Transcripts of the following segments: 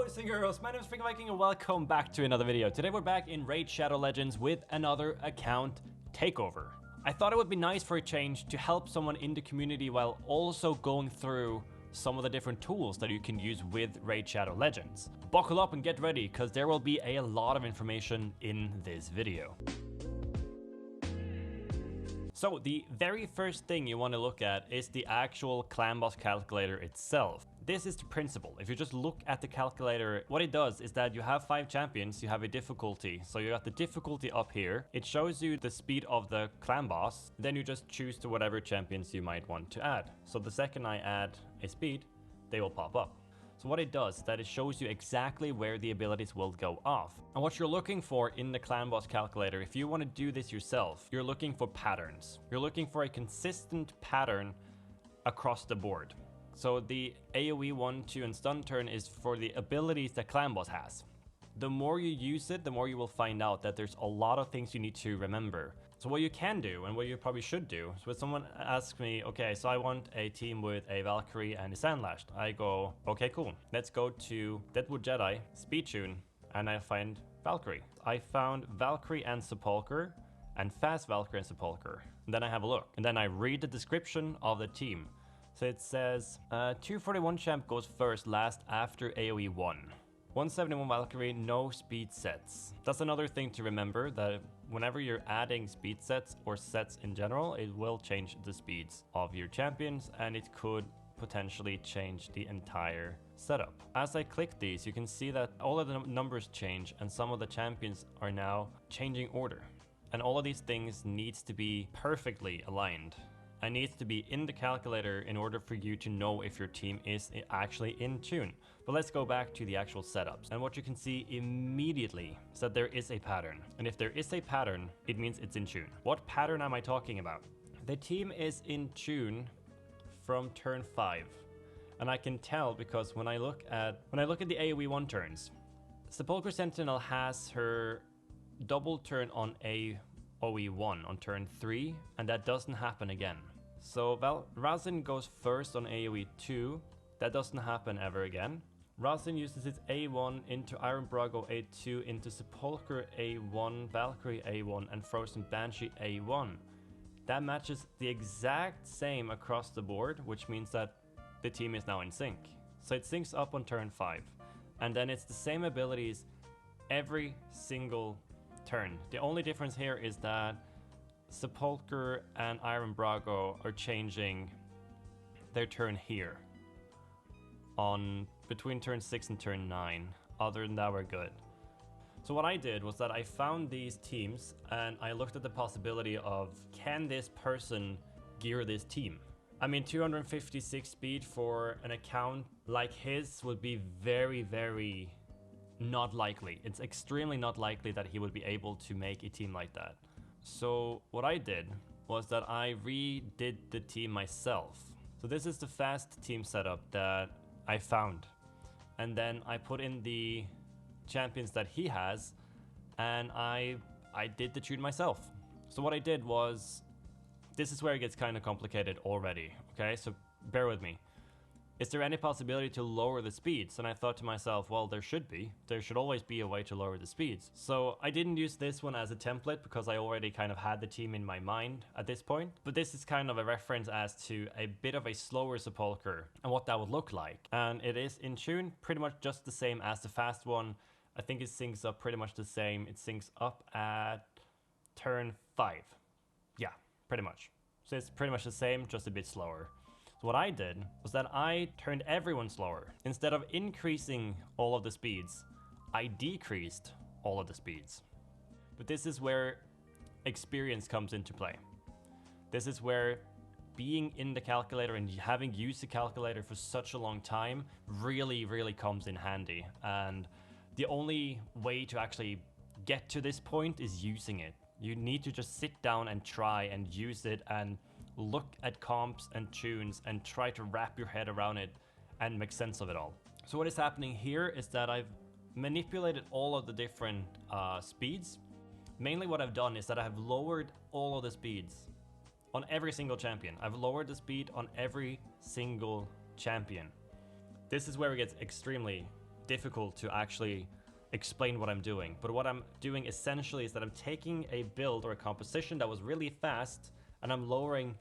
boys and girls, my name is Viking and welcome back to another video. Today we're back in Raid Shadow Legends with another account takeover. I thought it would be nice for a change to help someone in the community while also going through some of the different tools that you can use with Raid Shadow Legends. Buckle up and get ready, because there will be a lot of information in this video. So the very first thing you want to look at is the actual clan boss calculator itself. This is the principle. If you just look at the calculator, what it does is that you have 5 champions, you have a difficulty. So you got the difficulty up here. It shows you the speed of the clan boss. Then you just choose to whatever champions you might want to add. So the second I add a speed, they will pop up. So what it does is that it shows you exactly where the abilities will go off. And what you're looking for in the clan boss calculator, if you want to do this yourself, you're looking for patterns. You're looking for a consistent pattern across the board. So the AoE 1, 2 and stun turn is for the abilities that clan boss has. The more you use it, the more you will find out that there's a lot of things you need to remember. So what you can do, and what you probably should do, is when someone asks me, okay, so I want a team with a Valkyrie and a Sandlashed. I go, okay, cool. Let's go to Deadwood Jedi, Speed Tune, and I find Valkyrie. I found Valkyrie and Sepulcher, and Fast Valkyrie and Sepulcher. And then I have a look, and then I read the description of the team. So it says, 241 champ goes first, last after AoE 1. 171 Valkyrie, no speed sets. That's another thing to remember, that whenever you're adding speed sets or sets in general, it will change the speeds of your champions and it could potentially change the entire setup. As I click these, you can see that all of the numbers change and some of the champions are now changing order. And all of these things needs to be perfectly aligned. It needs to be in the calculator in order for you to know if your team is actually in tune. But let's go back to the actual setups. And what you can see immediately is that there is a pattern. And if there is a pattern, it means it's in tune. What pattern am I talking about? The team is in tune from turn 5. And I can tell because when I look at the AoE 1 turns, Sepulcher Sentinel has her double turn on AoE 1 on turn 3, and that doesn't happen again. So Razin goes first on AoE 2, that doesn't happen ever again. Razin uses its A1 into Iron Brago A2 into Sepulcher A1, Valkyrie A1 and Frozen Banshee A1. That matches the exact same across the board, which means that the team is now in sync. So it syncs up on turn 5, and then it's the same abilities every single turn. The only difference here is that Sepulcher and Iron Brago are changing their turn here on between turn 6 and turn 9. Other than that, we're good. So what I did was that I found these teams and I looked at the possibility of, can this person gear this team? I mean, 256 speed for an account like his would be very, very not likely. It's extremely not likely that he would be able to make a team like that. So what I did was that I redid the team myself. So this is the fast team setup that I found. And then I put in the champions that he has and I did the tune myself. So what I did was, this is where it gets kind of complicated already. Okay, so bear with me. Is there any possibility to lower the speeds? And I thought to myself, well, there should be. There should always be a way to lower the speeds. So I didn't use this one as a template because I already kind of had the team in my mind at this point. But this is kind of a reference as to a bit of a slower Sepulcher and what that would look like. And it is in tune, pretty much just the same as the fast one. I think it syncs up pretty much the same. It syncs up at turn 5. Yeah, pretty much. So it's pretty much the same, just a bit slower. So what I did was that I turned everyone slower. Instead of increasing all of the speeds, I decreased all of the speeds. But this is where experience comes into play. This is where being in the calculator and having used the calculator for such a long time really, really comes in handy. And the only way to actually get to this point is using it. You need to just sit down and try and use it and look at comps and tunes and try to wrap your head around it and make sense of it all. So what is happening here is that I've manipulated all of the different speeds. Mainly what I've done is that I have lowered all of the speeds on every single champion. I've lowered the speed on every single champion. This is where it gets extremely difficult to actually explain what I'm doing. But what I'm doing essentially is that I'm taking a build or a composition that was really fast and I'm lowering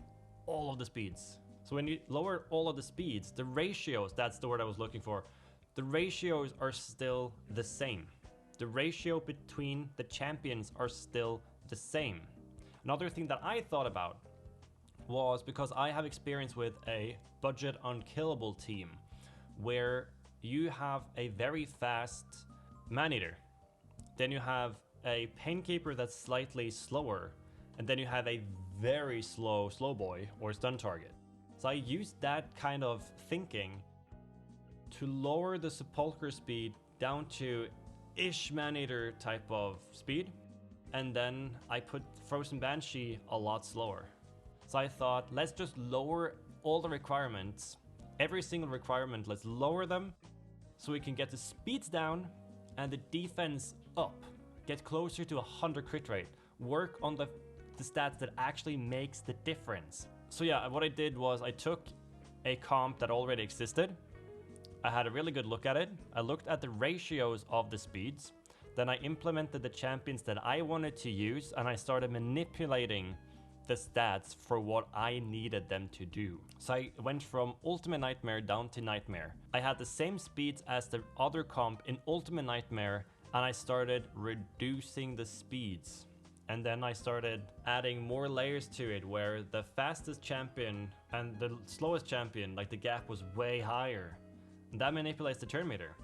all of the speeds. So when you lower all of the speeds, the ratios, that's the word I was looking for, the ratios are still the same. The ratio between the champions are still the same. Another thing that I thought about was, because I have experience with a budget unkillable team where you have a very fast man-eater, then you have a painkeeper that's slightly slower, and then you have a very slow boy or stun target. So I used that kind of thinking to lower the sepulcher speed down to ish man-eater type of speed, and then I put Frozen Banshee a lot slower. So I thought, let's just lower all the requirements, every single requirement, let's lower them so we can get the speeds down and the defense up, get closer to 100 crit rate, work on the stats that actually makes the difference. So yeah, what I did was I took a comp that already existed, I had a really good look at it, I looked at the ratios of the speeds, then I implemented the champions that I wanted to use, and I started manipulating the stats for what I needed them to do. So I went from Ultimate Nightmare down to Nightmare. I had the same speeds as the other comp in Ultimate Nightmare, and I started reducing the speeds. And then I started adding more layers to it, where the fastest champion and the slowest champion, like the gap was way higher. And that manipulates the turn meter.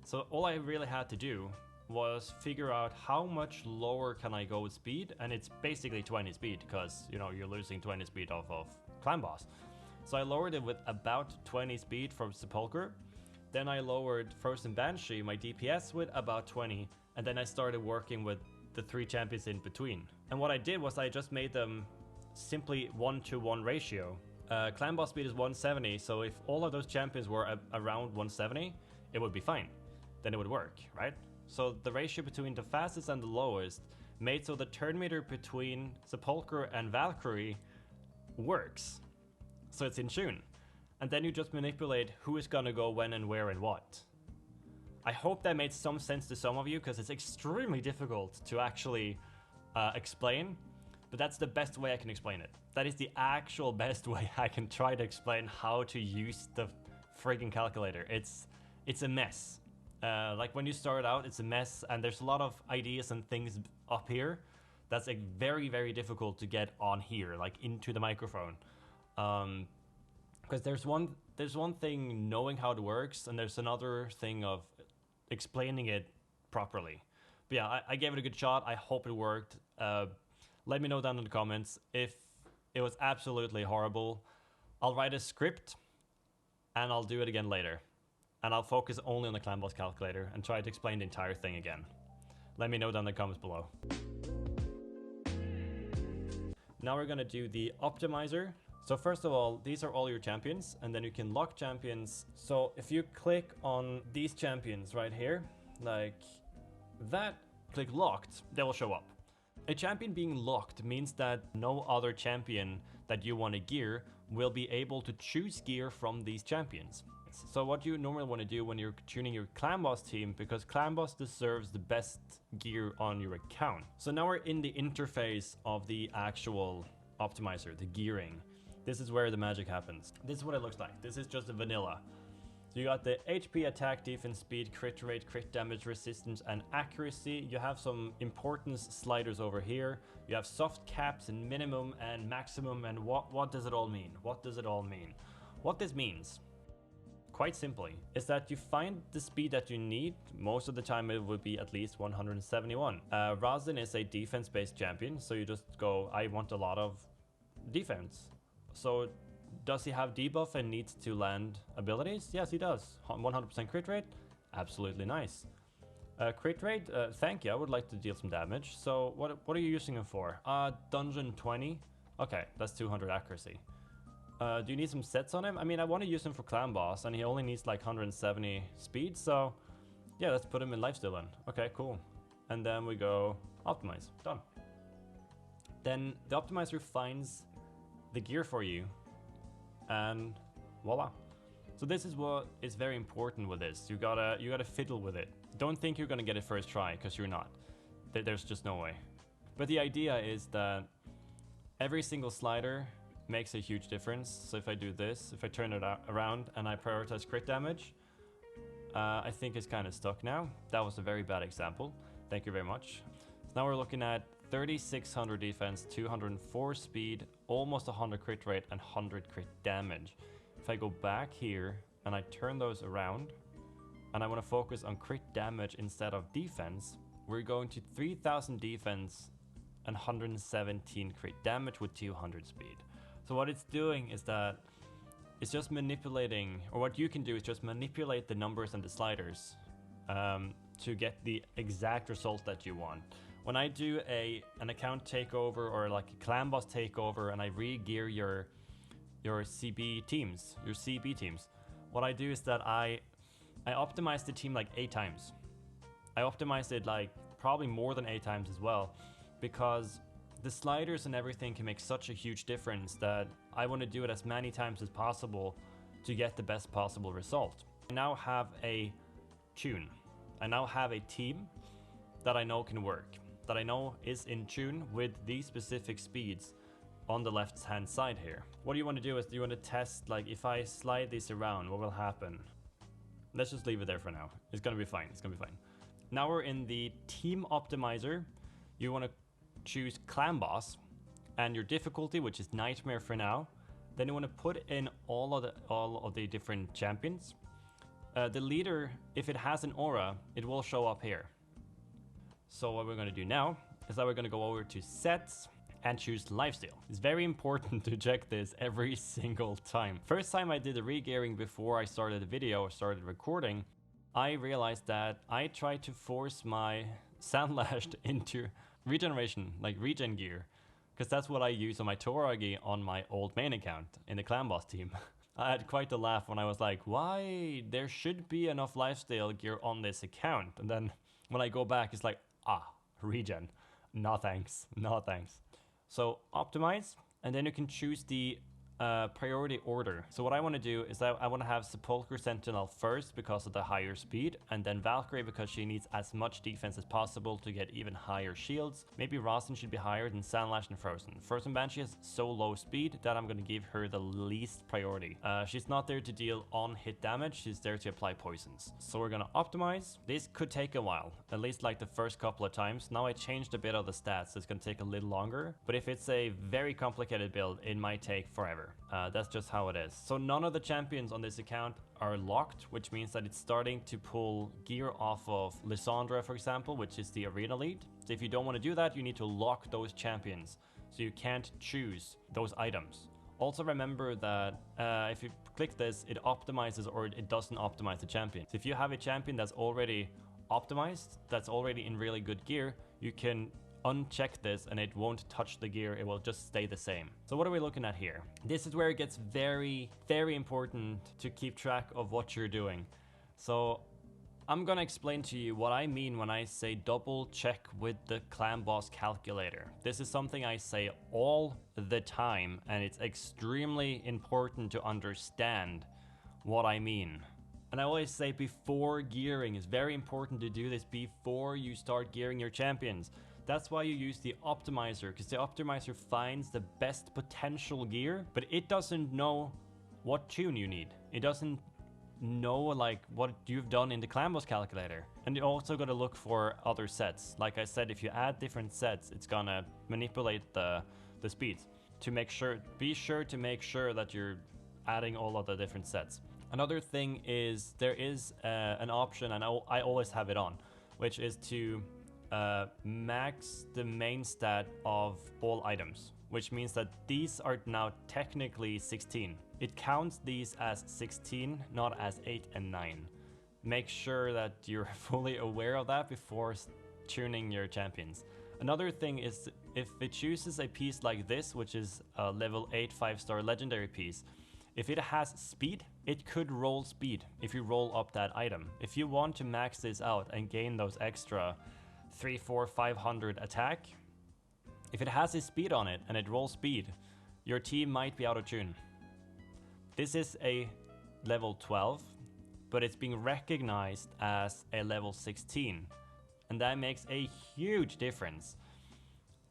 So all I really had to do was figure out how much lower can I go with speed, and it's basically 20 speed, because you know you're losing 20 speed off of Clan Boss. So I lowered it with about 20 speed from Sepulcher, then I lowered Frozen Banshee, my DPS, with about 20, and then I started working with the 3 champions in between. And what I did was I just made them simply 1-to-1 ratio. Clan Boss speed is 170, so if all of those champions were around 170, it would be fine. Then it would work, right? So the ratio between the fastest and the lowest made so the turn meter between Sepulcher and Valkyrie works. So it's in tune. And then you just manipulate who is gonna go when and where and what. I hope that made some sense to some of you, because it's extremely difficult to actually explain, but that's the best way I can explain it. That is the actual best way I can try to explain how to use the friggin' calculator. It's a mess. Like when you start out, it's a mess, and there's a lot of ideas and things up here that's like very, very difficult to get on here, like into the microphone. Because there's one thing knowing how it works, and there's another thing of explaining it properly. But yeah, I gave it a good shot. I hope it worked. Let me know down in the comments if it was absolutely horrible. I'll write a script and I'll do it again later. And I'll focus only on the Clan Boss calculator and try to explain the entire thing again. Let me know down in the comments below. Now we're gonna do the optimizer. So first of all, these are all your champions, and then you can lock champions. So if you click on these champions right here, like that, click locked, they will show up. A champion being locked means that no other champion that you want to gear will be able to choose gear from these champions. So what you normally want to do when you're tuning your Clan Boss team, because Clan Boss deserves the best gear on your account. So now we're in the interface of the actual optimizer, the gearing. This is where the magic happens. This is what it looks like. This is just a vanilla. So you got the HP, attack, defense, speed, crit rate, crit damage, resistance, and accuracy. You have some importance sliders over here. You have soft caps and minimum and maximum, and what does it all mean? What does it all mean? What this means, quite simply, is that you find the speed that you need. Most of the time it would be at least 171. Razin is a defense-based champion, so you just go, I want a lot of defense. So does he have debuff and needs to land abilities? Yes, he does. 100% crit rate? Absolutely nice. Crit rate? Thank you, I would like to deal some damage. So what are you using him for? Dungeon 20? Okay, that's 200 accuracy. Do you need some sets on him? I mean, I want to use him for Clan Boss, and he only needs like 170 speed, so yeah, let's put him in lifesteal then. Okay, cool. And then we go optimize. Done. Then the optimizer finds the gear for you, and voila. So this is what is very important with this. You gotta fiddle with it. Don't think you're gonna get it first try, because you're not. There's just no way. But the idea is that every single slider makes a huge difference. So if I do this, if I turn it around and I prioritize crit damage, I think it's kind of stuck now. That was a very bad example. Thank you very much. So now we're looking at 3600 defense, 204 speed, almost 100 crit rate, and 100 crit damage. If I go back here and I turn those around and I want to focus on crit damage instead of defense, we're going to 3000 defense and 117 crit damage with 200 speed. So what it's doing is that it's just manipulating, or what you can do is just manipulate the numbers and the sliders to get the exact result that you want. When I do an account takeover or like a clan boss takeover and I re-gear your CB teams, your CB teams, what I do is that I optimize the team like 8 times. I optimized it like probably more than 8 times as well, because the sliders and everything can make such a huge difference that I want to do it as many times as possible to get the best possible result. I now have a tune. I now have a team that I know can work, that I know is in tune with these specific speeds on the left hand side here. What you want to do is you want to test, like, if I slide this around, what will happen? Let's just leave it there for now. It's gonna be fine. It's gonna be fine. Now we're in the team optimizer. You want to choose clan boss and your difficulty, which is nightmare for now. Then you want to put in all of the different champions. The leader, if it has an aura, it will show up here. So what we're going to do now is that we're going to go over to sets and choose lifesteal. It's very important to check this every single time. First time I did the re-gearing before I started the video or started recording, I realized that I tried to force my Sandlashed into regeneration, like regen gear, because that's what I use on my Toragi on my old main account in the clan boss team. I had quite a laugh when I was like, why? There should be enough lifesteal gear on this account. And then when I go back, it's like, regen. No thanks, no thanks. So optimize, and then you can choose the priority order. So what I want to do is that I want to have Sepulchre Sentinel first because of the higher speed, and then Valkyrie because she needs as much defense as possible to get even higher shields. Maybe Rosin should be higher than Sandlash and Frozen. Frozen Banshee has so low speed that I'm going to give her the least priority. She's not there to deal on hit damage, she's there to apply poisons. So we're going to optimize. This could take a while, at least like the first couple of times. Now I changed a bit of the stats, so it's going to take a little longer, but if it's a very complicated build, it might take forever. That's just how it is. So none of the champions on this account are locked, which means that it's starting to pull gear off of Lysandra, for example, which is the arena lead. So if you don't want to do that, you need to lock those champions. So you can't choose those items. Also remember that if you click this, it optimizes or it doesn't optimize the champion. So if you have a champion that's already optimized, that's already in really good gear, you can uncheck this and it won't touch the gear, it will just stay the same. So what are we looking at here? This is where it gets very, very important to keep track of what you're doing. So I'm gonna explain to you what I mean when I say double check with the clan boss calculator. This is something I say all the time, and it's extremely important to understand what I mean. And I always say before gearing, it's very important to do this before you start gearing your champions. That's why you use the optimizer, because the optimizer finds the best potential gear, but it doesn't know what tune you need. It doesn't know like what you've done in the clan boss calculator. And you also got to look for other sets. Like I said, if you add different sets, it's gonna manipulate the speeds to make sure, be sure to make sure that you're adding all of the different sets. Another thing is there is an option, and I always have it on, which is to max the main stat of all items, which means that these are now technically 16. It counts these as 16, not as 8 and 9. Make sure that you're fully aware of that before tuning your champions. Another thing is if it chooses a piece like this, which is a level 8 5-star legendary piece, if it has speed, it could roll speed if you roll up that item. If you want to max this out and gain those extra 300, 400, 500 attack, if it has a speed on it and it rolls speed, your team might be out of tune. This is a level 12, but it's being recognized as a level 16. And that makes a huge difference.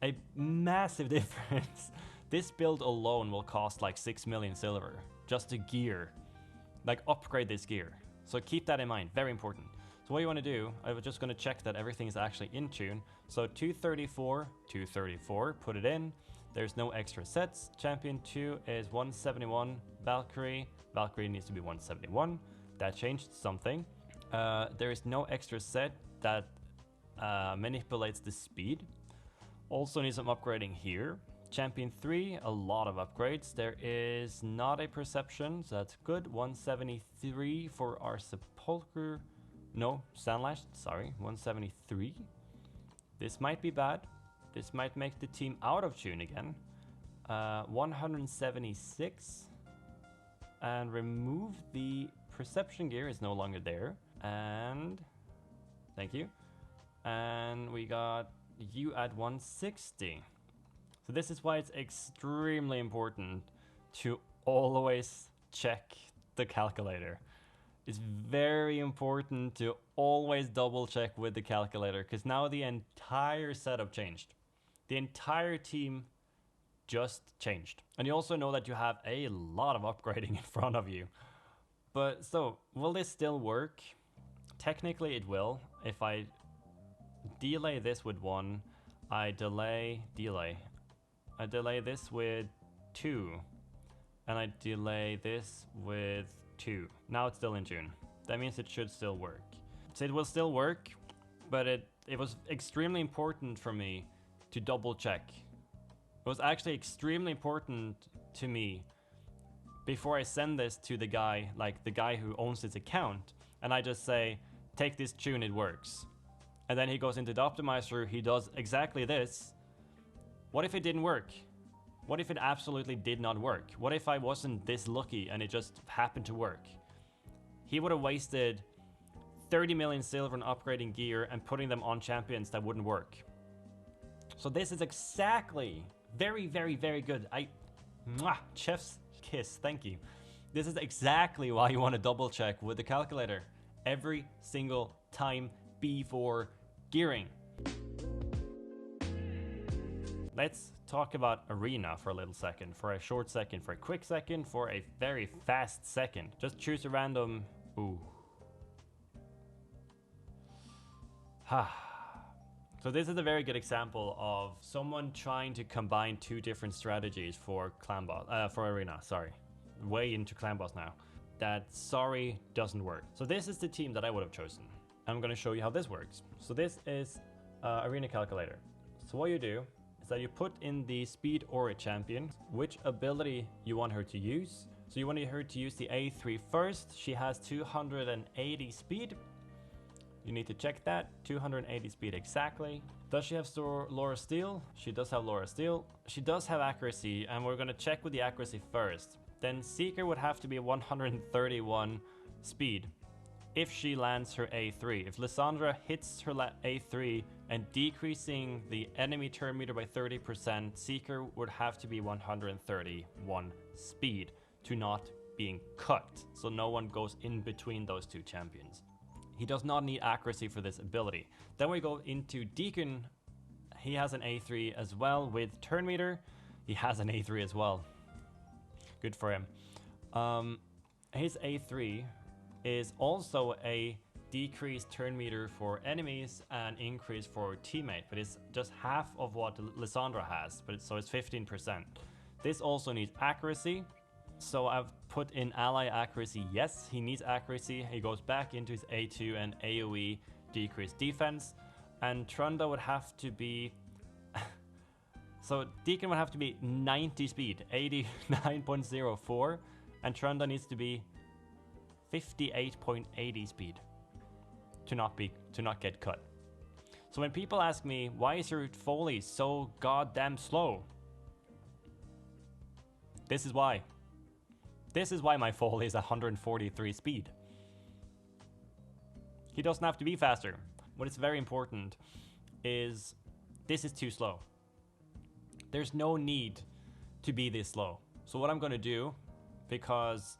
A massive difference. This build alone will cost like 6 million silver. Just a gear. Like upgrade this gear. So keep that in mind, very important. So what you want to do, I was just going to check that everything is actually in tune. So 234, 234, put it in. There's no extra sets. Champion 2 is 171. Valkyrie. Valkyrie needs to be 171. That changed something. There is no extra set that manipulates the speed. Also need some upgrading here. Champion 3, a lot of upgrades. There is not a perception, so that's good. 173 for our sepulcher. No, Sandlash, sorry, 173. This might be bad. This might make the team out of tune again. 176. And remove the perception gear, is no longer there. And thank you. And we got you at 160. So this is why it's extremely important to always check the calculator. It's very important to always double check with the calculator, because now the entire setup changed. The entire team just changed. And you also know that you have a lot of upgrading in front of you. But so, will this still work? Technically it will. If I delay this with 1, I delay this with 2, and I delay this with 2. Now it's still in tune. That means it should still work. So it will still work, but it was extremely important for me to double check. It was actually extremely important to me before I send this to the guy, like the guy who owns this account, and I just say, take this tune, it works. And then he goes into the optimizer, he does exactly this. What if it didn't work? What if it absolutely did not work? What if I wasn't this lucky and it just happened to work? He would have wasted 30 million silver on upgrading gear and putting them on champions that wouldn't work. So this is exactly, very, very, very good. Chef's kiss, thank you. This is exactly why you want to double check with the calculator every single time before gearing. Let's talk about Arena for a little second, for a short second, for a quick second, for a very fast second. Just choose a random... Ooh. So this is a very good example of someone trying to combine 2 different strategies for clan boss, for Arena, sorry. Way into clan boss now. That, sorry, doesn't work. So this is the team that I would have chosen. I'm going to show you how this works. So this is Arena calculator. So what you do is that you put in the speed aura champion, which ability you want her to use. So you want her to use the A3 first. She has 280 speed. You need to check that. 280 speed exactly. Does she have Laura Steel? She does have Laura Steel. She does have accuracy, and we're going to check with the accuracy first. Then Seeker would have to be 131 speed if she lands her A3. If Lysandra hits her A3 and decreasing the enemy turn meter by 30%, Seeker would have to be 131 speed to not being cut. So no one goes in between those 2 champions. He does not need accuracy for this ability. Then we go into Deacon. He has an A3 as well with turn meter. He has an A3 as well. Good for him. His A3 is also a decreased turn meter for enemies and increase for teammate, but it's just half of what Lysandra has, so it's 15%. This also needs accuracy. So I've put in ally accuracy. Yes, he needs accuracy. He goes back into his A2 and AoE decreased defense. And Trunda would have to be... so Deacon would have to be 90 speed, 89.04. And Trunda needs to be 58.80 speed to not get cut. So when people ask me, why is your Foley so goddamn slow? This is why. This is why my Foley is 143 speed. He doesn't have to be faster. What is very important is this is too slow. There's no need to be this slow. So what I'm going to do, because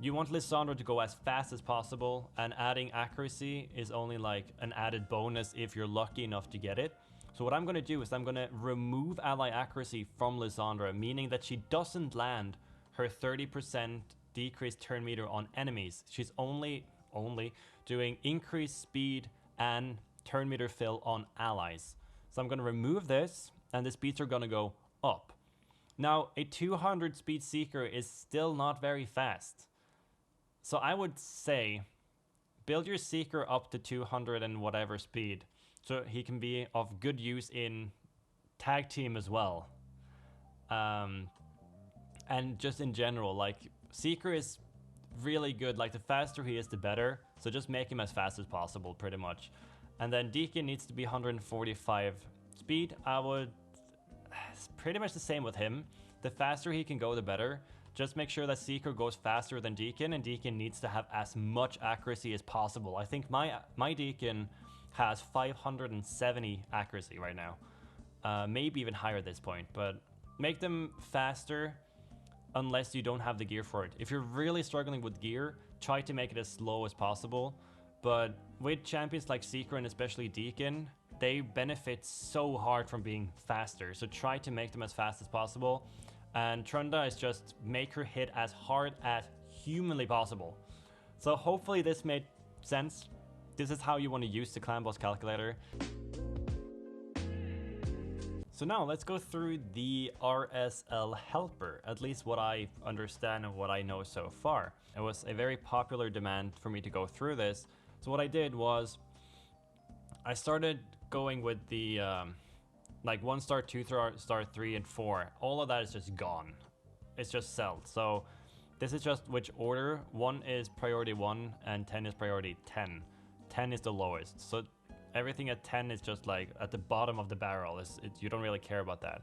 You want Lissandra to go as fast as possible, and adding accuracy is only like an added bonus if you're lucky enough to get it. So what I'm going to do is I'm going to remove ally accuracy from Lissandra, meaning that she doesn't land her 30% decreased turn meter on enemies. She's only doing increased speed and turn meter fill on allies. So I'm going to remove this, and the speeds are going to go up. Now, a 200 speed Seeker is still not very fast. So I would say build your Seeker up to 200 and whatever speed, so he can be of good use in tag team as well. And just in general, like, Seeker is really good. Like, the faster he is, the better. So just make him as fast as possible, pretty much. And then Deacon needs to be 145 speed. I would... It's pretty much the same with him. The faster he can go, the better. Just make sure that Seeker goes faster than Deacon, and Deacon needs to have as much accuracy as possible. I think my Deacon has 570 accuracy right now. Maybe even higher at this point, but make them faster unless you don't have the gear for it. If you're really struggling with gear, try to make it as slow as possible. But with champions like Seeker and especially Deacon, they benefit so hard from being faster. So try to make them as fast as possible. And Trunda is just make her hit as hard as humanly possible. So hopefully this made sense. This is how you want to use the clan boss calculator. So now let's go through the RSL helper, at least what I understand and what I know so far. It was a very popular demand for me to go through this. So what I did was I started going with the like 1 star, 2 star, 3 and 4. All of that is just gone. It's just sold. So this is just which order. 1 is priority 1 and 10 is priority 10. 10 is the lowest. So everything at 10 is just like at the bottom of the barrel. You don't really care about that.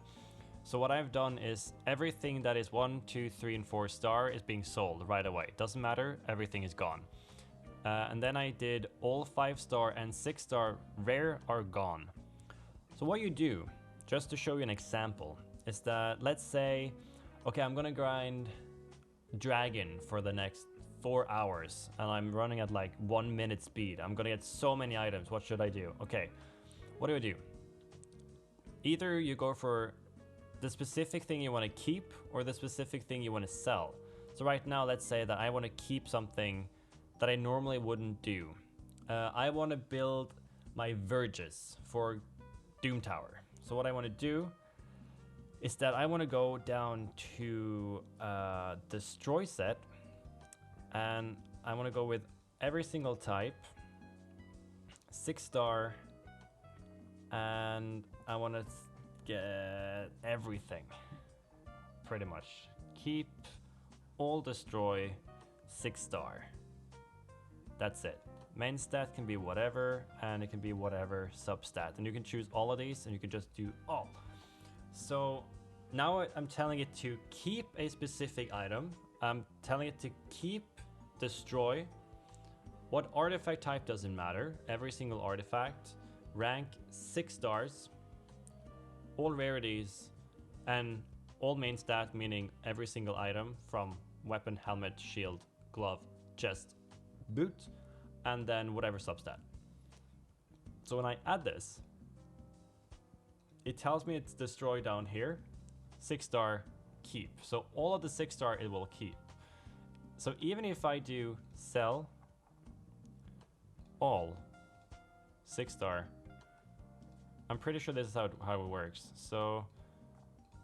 So what I've done is everything that is 1, 2, 3 and 4 star is being sold right away. Doesn't matter, everything is gone. And then I did all 5 star and 6 star rare are gone. So what you do, just to show you an example, is that let's say, okay, I'm gonna grind dragon for the next 4 hours and I'm running at like 1 minute speed. I'm gonna get so many items. What should I do? Okay, what do? Either you go for the specific thing you want to keep or the specific thing you want to sell. So right now, let's say that I want to keep something that I normally wouldn't do. I want to build my Verges for Doom Tower. So what I want to do is that I want to go down to Destroy set, and I want to go with every single type, 6 star, and I want to get everything, pretty much. Keep, all destroy, 6 star. That's it. Main stat can be whatever, and it can be whatever substat. And you can choose all of these, and you can just do all. So now I'm telling it to keep a specific item. I'm telling it to keep destroy. What artifact type doesn't matter. Every single artifact. Rank 6 stars. All rarities. And all main stat, meaning every single item from weapon, helmet, shield, glove, chest, boot, and then whatever substat. So when I add this, it tells me it's destroy down here, 6 star, keep. So all of the 6 star it will keep. So even if I do sell all 6 star, I'm pretty sure this is how it works. So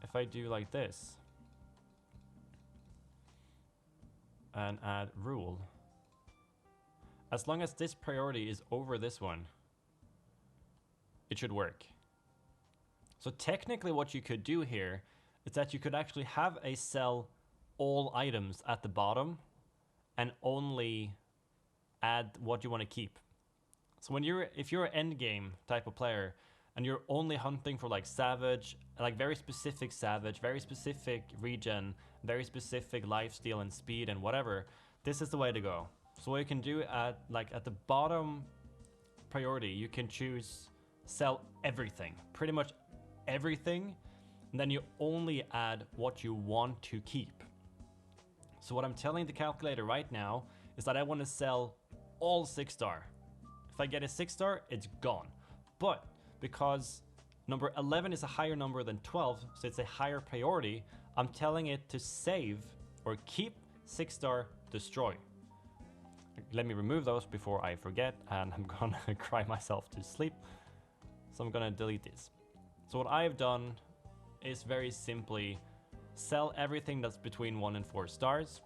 if I do like this and add rule, as long as this priority is over this one, it should work. So technically what you could do here is that you could actually have a sell all items at the bottom and only add what you want to keep. So if you're an end game type of player and you're only hunting for like savage, like very specific savage, very specific regen, very specific lifesteal and speed and whatever, this is the way to go. So what you can do at the bottom priority, you can choose sell everything, pretty much everything, and then you only add what you want to keep. So what I'm telling the calculator right now is that I want to sell all 6-star. If I get a 6-star, it's gone. But because number 11 is a higher number than 12, so it's a higher priority, I'm telling it to save or keep 6-star, destroy. Let me remove those before I forget, and I'm gonna cry myself to sleep. So I'm gonna delete these. So what I've done is very simply sell everything that's between 1 and 4 stars,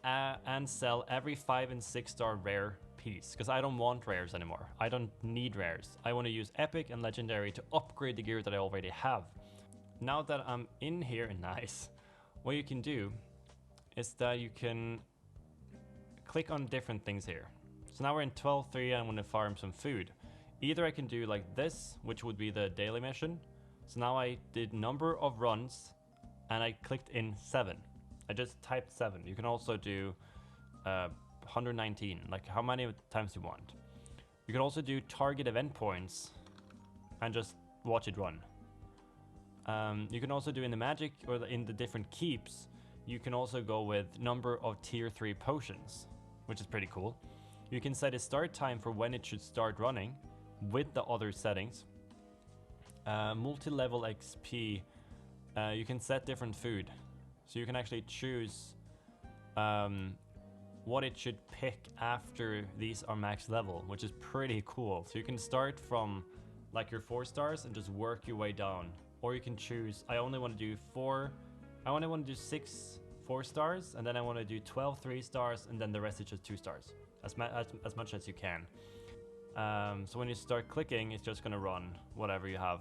and sell every 5 and 6-star rare piece, because I don't want rares anymore. I don't need rares. I want to use epic and legendary to upgrade the gear that I already have. Now that I'm in here, nice, what you can do is that you can click on different things here. So now we're in 12.3 and I want to farm some food. Either I can do like this, which would be the daily mission. So now I did number of runs and I clicked in 7. I just typed 7. You can also do 119, like how many times you want. You can also do target event points and just watch it run. You can also do in the magic or in the different keeps, you can also go with number of tier 3 potions, which is pretty cool. You can set a start time for when it should start running with the other settings. Multi-level XP, you can set different food. So you can actually choose what it should pick after these are max level, which is pretty cool. So you can start from like your 4 stars and just work your way down. Or you can choose, I only want to do 6 4 stars, and then I want to do 12 3 stars, and then the rest is just 2 stars. As much as you can. So when you start clicking, it's just going to run whatever you have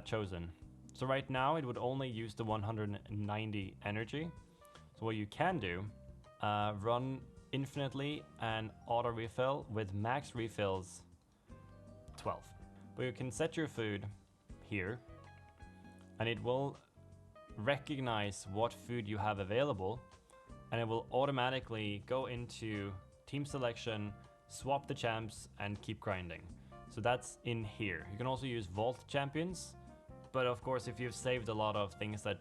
chosen. So right now it would only use the 190 energy. So what you can do, run infinitely and auto refill with max refills 12. But you can set your food here and it will recognize what food you have available, and it will automatically go into team selection, swap the champs, and keep grinding. So that's in here. You can also use vault champions, but of course if you've saved a lot of things that,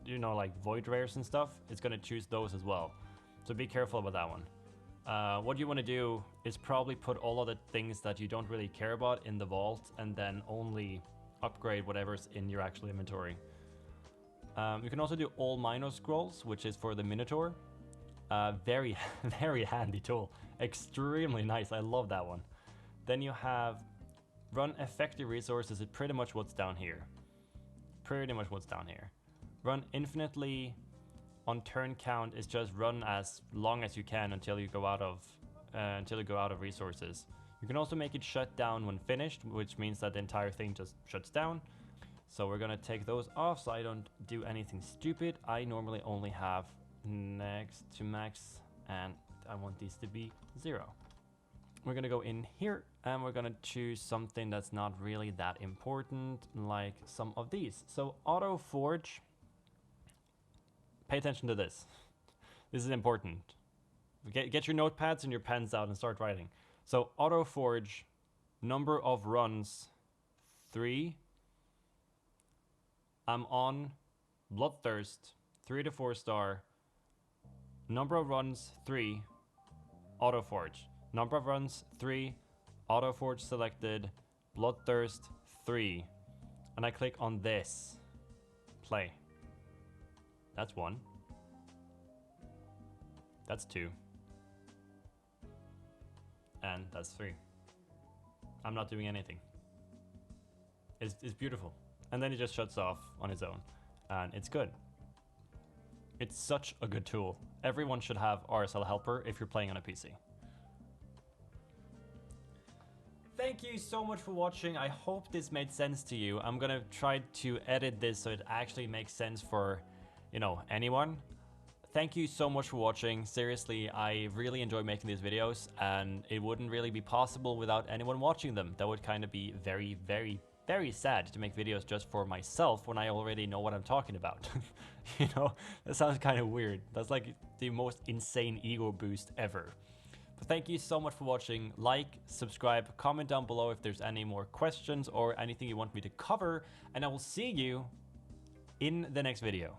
you know, like void rares and stuff, it's going to choose those as well. So be careful about that one. What you want to do is probably put all of the things that you don't really care about in the vault, and then only upgrade whatever's in your actual inventory. You can also do all minor scrolls, which is for the Minotaur. Very, very handy tool. Extremely nice. I love that one. Then you have run effective resources. It's pretty much what's down here. Run infinitely on turn count is just run as long as you can until you go out of resources. You can also make it shut down when finished, which means that the entire thing just shuts down. So we're gonna take those off so I don't do anything stupid. I normally only have next to max, and I want these to be 0. We're gonna go in here and we're gonna choose something that's not really that important, like some of these. So auto forge, pay attention to this. This is important. Get your notepads and your pens out and start writing. So auto forge, number of runs 3. I'm on Bloodthirst, 3 to 4 star. Number of runs 3, auto forge. Number of runs 3, auto forge selected, Bloodthirst 3. And I click on this. Play. That's 1. That's 2. And that's 3. I'm not doing anything. It's beautiful. And then it just shuts off on its own. And it's good. It's such a good tool. Everyone should have RSL Helper if you're playing on a PC. Thank you so much for watching. I hope this made sense to you. I'm gonna try to edit this so it actually makes sense for, you know, anyone. Thank you so much for watching. Seriously, I really enjoy making these videos, and it wouldn't really be possible without anyone watching them. That would kind of be very, very, very sad to make videos just for myself when I already know what I'm talking about. You know, that sounds kind of weird. That's like the most insane ego boost ever. But thank you so much for watching. Like, subscribe, comment down below if there's any more questions or anything you want me to cover, and I will see you in the next video.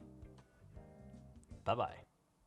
Bye-bye.